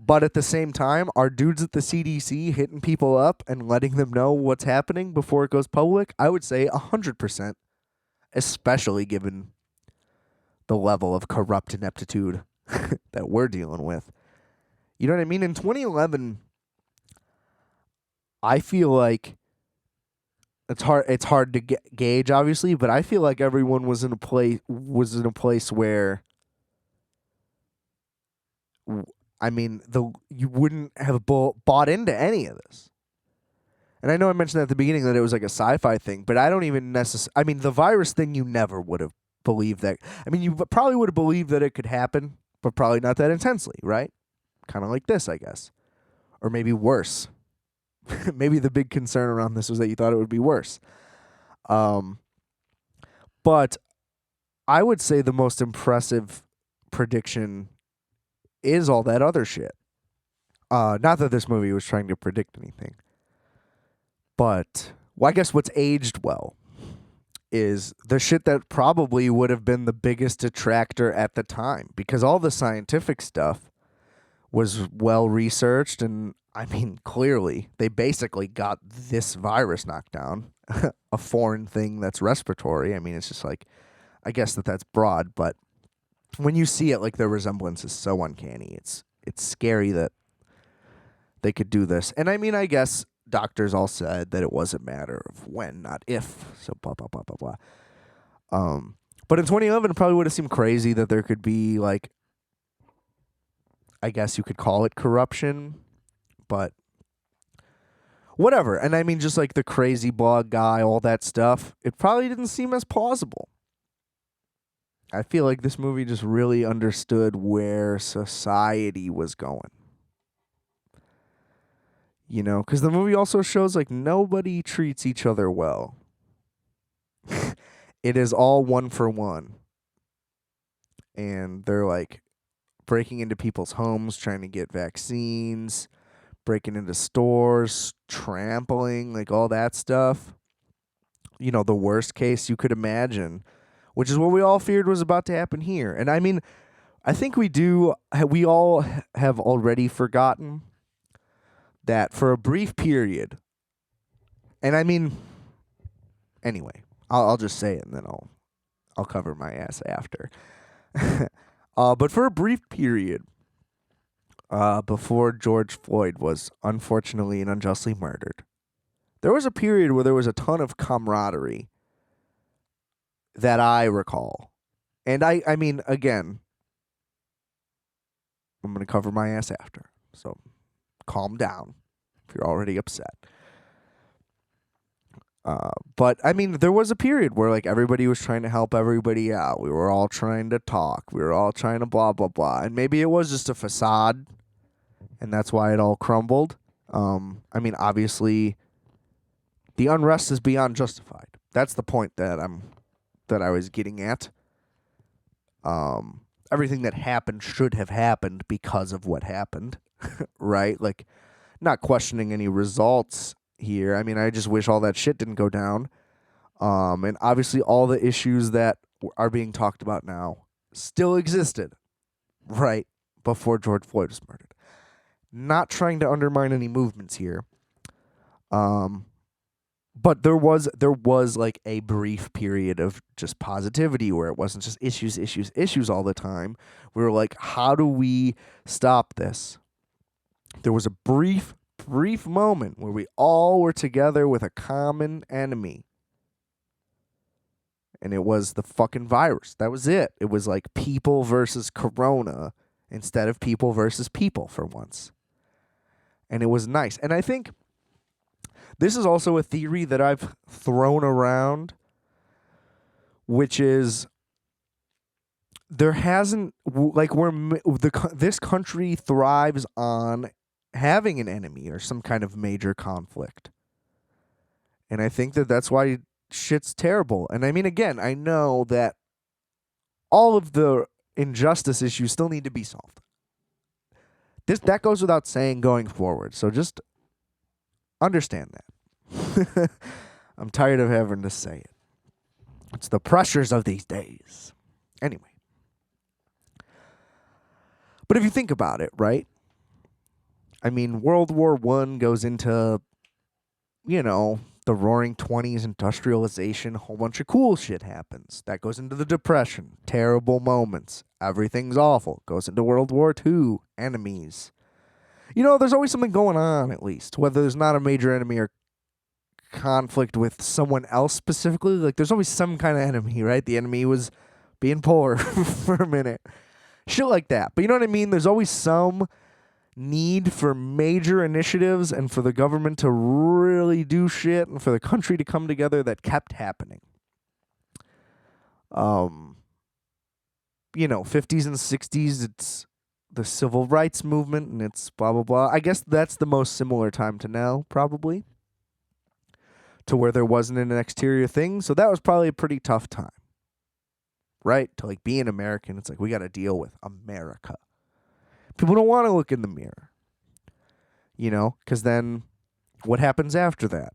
Speaker 1: But at the same time, are dudes at the CDC hitting people up and letting them know what's happening before it goes public? I would say 100%, especially given the level of corrupt ineptitude that we're dealing with. You know what I mean? In 2011, I feel like it's hard to gauge, obviously, but I feel like everyone was in a place where, I mean, you wouldn't have bought into any of this. And I know I mentioned at the beginning that it was like a sci-fi thing, but I don't even necessarily. I mean, the virus thing, you never would have believed that. I mean, you probably would have believed that it could happen, but probably not that intensely, right? Kind of like this, I guess, or maybe worse. Maybe the big concern around this was that you thought it would be worse. But I would say the most impressive prediction is all that other shit. Not that this movie was trying to predict anything. But, well, I guess what's aged well is the shit that probably would have been the biggest detractor at the time. Because all the scientific stuff was well researched, and I mean, clearly, they basically got this virus knocked down. A foreign thing that's respiratory. I mean, it's just like, I guess that's broad, but when you see it, like, the resemblance is so uncanny. It's scary that they could do this. And I mean, I guess doctors all said that it was a matter of when, not if. So blah, blah, blah, blah, blah. But in 2011, it probably would have seemed crazy that there could be, like, I guess you could call it corruption, but whatever. And I mean, just like the crazy blog guy, all that stuff, it probably didn't seem as plausible. I feel like this movie just really understood where society was going. You know, because the movie also shows like nobody treats each other well. It is all one for one. And they're like breaking into people's homes, trying to get vaccines, breaking into stores, trampling, like all that stuff. You know, the worst case you could imagine, which is what we all feared was about to happen here. And I mean, I think we all have already forgotten that for a brief period, and I mean, anyway, I'll just say it and then I'll cover my ass after. But for a brief period, before George Floyd was unfortunately and unjustly murdered, there was a period where there was a ton of camaraderie that I recall. And I mean, again, I'm going to cover my ass after. So calm down if you're already upset. But I mean, there was a period where like everybody was trying to help everybody out. We were all trying to talk. We were all trying to blah, blah, blah. And maybe it was just a facade, and that's why it all crumbled. I mean, obviously, the unrest is beyond justified. That's the point that I was getting at. Everything that happened should have happened because of what happened, right? Like, not questioning any results here. I mean, I just wish all that shit didn't go down. And obviously all the issues that are being talked about now still existed right before George Floyd was murdered. Not trying to undermine any movements here. But there was like a brief period of just positivity where it wasn't just issues all the time. We were like, how do we stop this? There was a brief moment where we all were together with a common enemy. And it was the fucking virus. That was it. It was like people versus corona instead of people versus people for once. And it was nice. And I think this is also a theory that I've thrown around, which is there hasn't, like, this country thrives on having an enemy or some kind of major conflict. And I think that that's why shit's terrible. And I mean, again, I know that all of the injustice issues still need to be solved. That goes without saying going forward. So just understand that. I'm tired of having to say it. It's the pressures of these days. Anyway. But if you think about it, right? I mean, World War I goes into, the roaring 20s, industrialization, a whole bunch of cool shit happens. That goes into the Depression, terrible moments. Everything's awful. Goes into World War II, enemies. There's always something going on, at least. Whether there's not a major enemy or conflict with someone else specifically, like there's always some kind of enemy, right? The enemy was being poor for a minute. Shit like that. But you know what I mean? There's always some need for major initiatives and for the government to really do shit and for the country to come together that kept happening. 50s and 60s, it's the civil rights movement and it's blah, blah, blah. I guess that's the most similar time to now, probably, to where there wasn't an exterior thing. So that was probably a pretty tough time, right? To like be an American, it's like we got to deal with America. People don't want to look in the mirror, because then what happens after that?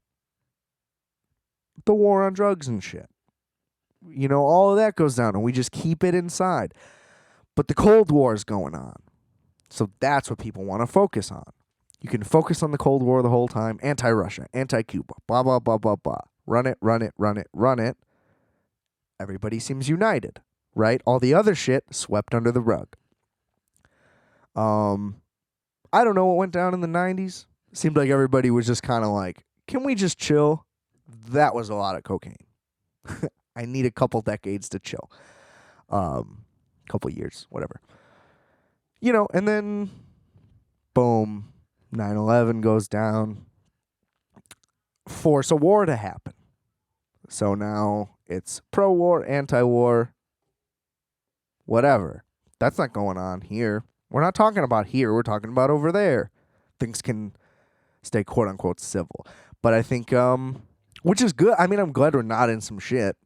Speaker 1: The war on drugs and shit. All of that goes down and we just keep it inside. But the Cold War is going on. So that's what people want to focus on. You can focus on the Cold War the whole time. Anti-Russia, anti-Cuba, blah, blah, blah, blah, blah. Run it, run it, run it, run it. Everybody seems united, right? All the other shit swept under the rug. I don't know what went down in the 90s. It seemed like everybody was just kind of like, can we just chill? That was a lot of cocaine. I need a couple decades to chill. Couple years, whatever. And then, boom, 9/11 goes down. Force a war to happen. So now it's pro-war, anti-war, whatever. That's not going on here. We're not talking about here. We're talking about over there. Things can stay quote-unquote civil. But I think, which is good. I mean, I'm glad we're not in some shit.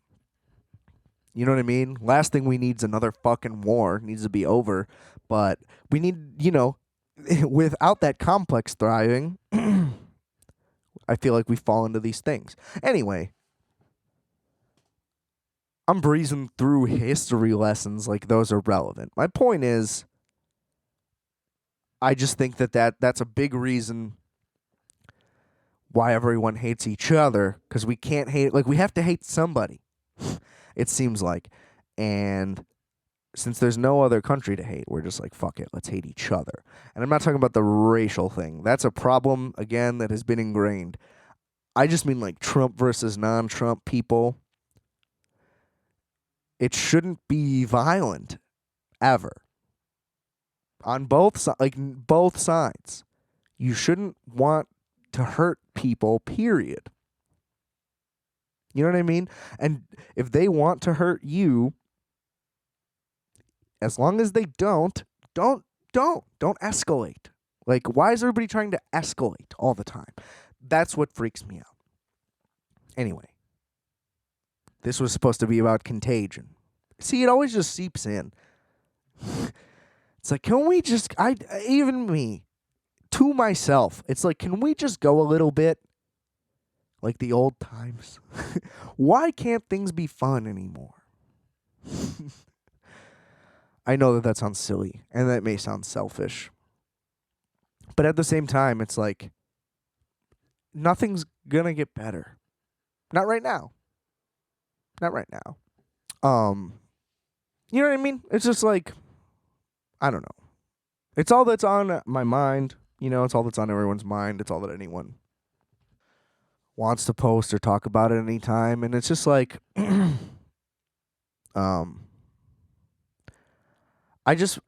Speaker 1: You know what I mean? Last thing we need is another fucking war. It needs to be over. But we need, without that complex thriving, I feel like we fall into these things. Anyway, I'm breezing through history lessons like those are relevant. My point is, I just think that's a big reason why everyone hates each other, because we can't hate, like, we have to hate somebody, it seems like. And since there's no other country to hate, we're just like, fuck it, let's hate each other. And I'm not talking about the racial thing. That's a problem, again, that has been ingrained. I just mean like Trump versus non-Trump people. It shouldn't be violent, ever. On both sides. You shouldn't want to hurt people, period. You know what I mean? And if they want to hurt you, as long as they don't escalate. Like, why is everybody trying to escalate all the time? That's what freaks me out. Anyway, this was supposed to be about Contagion. See, it always just seeps in. It's like, can we just, even me, to myself, it's like, can we just go a little bit like the old times? Why can't things be fun anymore? I know that sounds silly and that may sound selfish. But at the same time, it's like nothing's going to get better. Not right now. Not right now. You know what I mean? It's just like, I don't know. It's all that's on my mind. You know, it's all that's on everyone's mind. It's all that anyone wants to post or talk about at any time. And it's just like,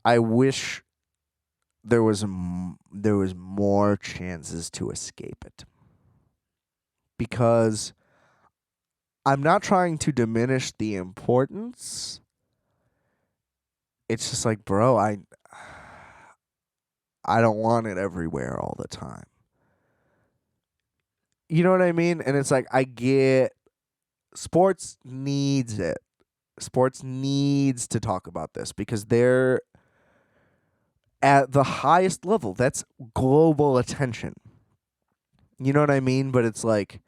Speaker 1: I wish there was more chances to escape it. Because I'm not trying to diminish the importance. It's just like, bro, I don't want it everywhere all the time. You know what I mean? And it's like, I get sports needs it. Sports needs to talk about this because they're at the highest level. That's global attention. You know what I mean? But it's like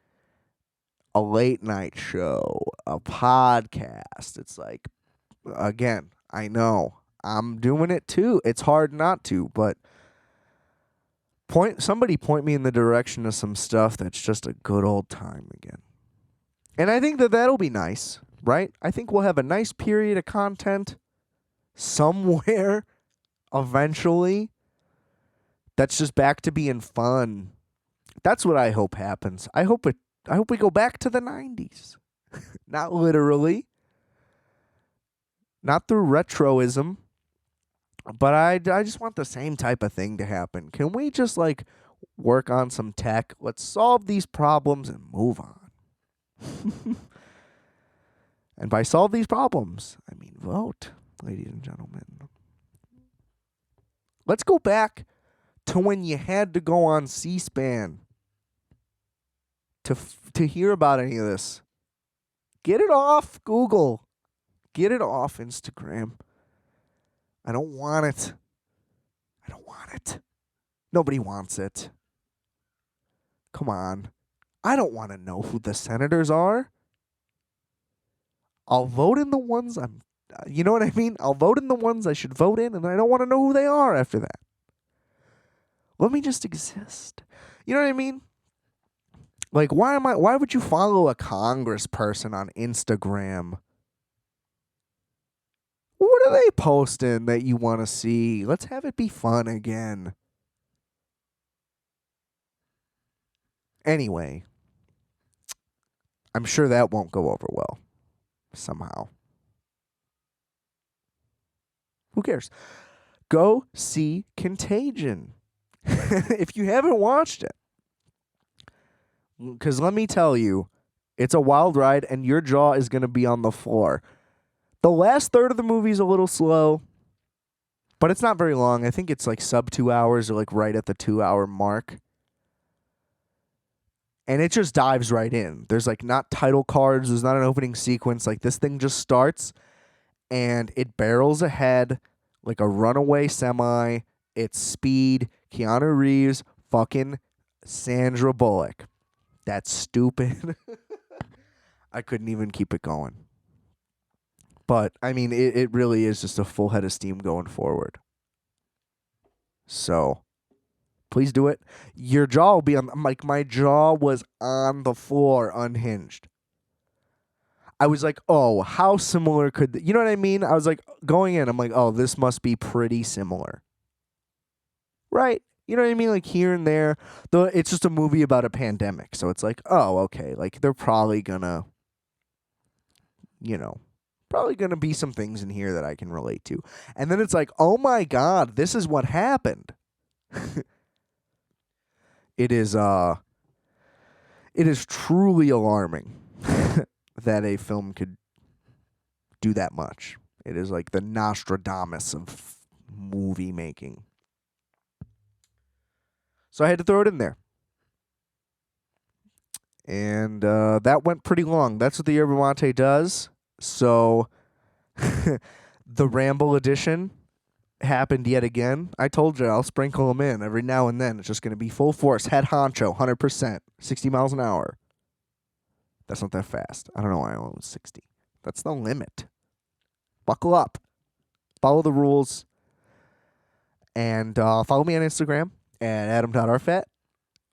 Speaker 1: a late night show, a podcast. It's like, again, I know I'm doing it too. It's hard not to, but somebody point me in the direction of some stuff that's just a good old time again. And I think that that'll be nice, right? I think we'll have a nice period of content somewhere eventually that's just back to being fun. That's what I hope happens. I hope we go back to the 90s. Not literally. Not through retroism. But I just want the same type of thing to happen. Can we just like work on some tech? Let's solve these problems and move on. And by solve these problems, I mean vote, ladies and gentlemen. Let's go back to when you had to go on C-SPAN to hear about any of this. Get it off Google. Get it off Instagram. I don't want it. I don't want it. Nobody wants it. Come on. I don't want to know who the senators are. I'll vote in the ones you know what I mean? I'll vote in the ones I should vote in, and I don't want to know who they are after that. Let me just exist. You know what I mean? Like, why would you follow a congressperson on Instagram? What are they posting that you want to see? Let's have it be fun again. Anyway, I'm sure that won't go over well. Somehow. Who cares? Go see Contagion. If you haven't watched it. Because let me tell you, it's a wild ride and your jaw is going to be on the floor. The last third of the movie is a little slow, but it's not very long. I think it's like sub 2 hours or like right at the 2-hour mark. And it just dives right in. There's like not title cards. There's not an opening sequence. Like this thing just starts and it barrels ahead like a runaway semi. It's speed. Keanu Reeves, fucking Sandra Bullock. That's stupid. I couldn't even keep it going. But, I mean, it really is just a full head of steam going forward. So, please do it. Your jaw will be on, like, my jaw was on the floor, unhinged. I was like, oh, how similar could, you know what I mean? I was like, going in, I'm like, oh, this must be pretty similar. Right? You know what I mean? Like, here and there. Though it's just a movie about a pandemic. So, it's like, oh, okay. Like, they're probably gonna, probably going to be some things in here that I can relate to. And then it's like, oh my God, this is what happened. It is truly alarming that a film could do that much. It is like the Nostradamus of movie making. So I had to throw it in there. And that went pretty long. That's what the Yerba Mate does. So the Ramble edition happened yet again. I told you I'll sprinkle them in every now and then. It's just going to be full force, head honcho, 100%, 60 miles an hour. That's not that fast. I don't know why I went with 60. That's the limit. Buckle up. Follow the rules. And follow me on Instagram at adam.rfat.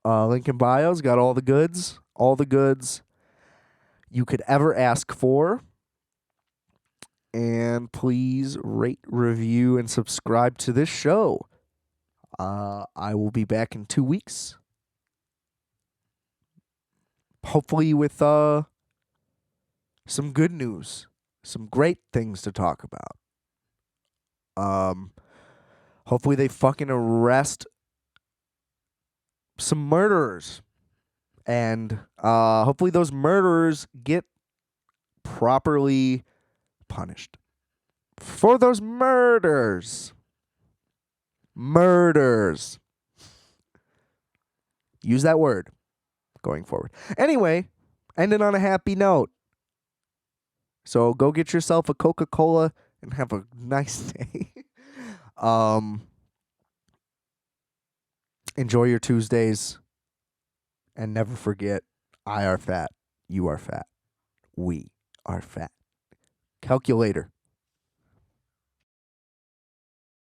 Speaker 1: Link in bio's got all the goods. All the goods you could ever ask for. And please rate, review, and subscribe to this show. I will be back in 2 weeks. Hopefully with some good news. Some great things to talk about. Hopefully they fucking arrest some murderers. And hopefully those murderers get properly punished for those murders. Murders. Use that word going forward. Anyway, ending on a happy note. So go get yourself a Coca-Cola and have a nice day. Enjoy your Tuesdays. And never forget, I are fat. You are fat. We are fat. Calculator.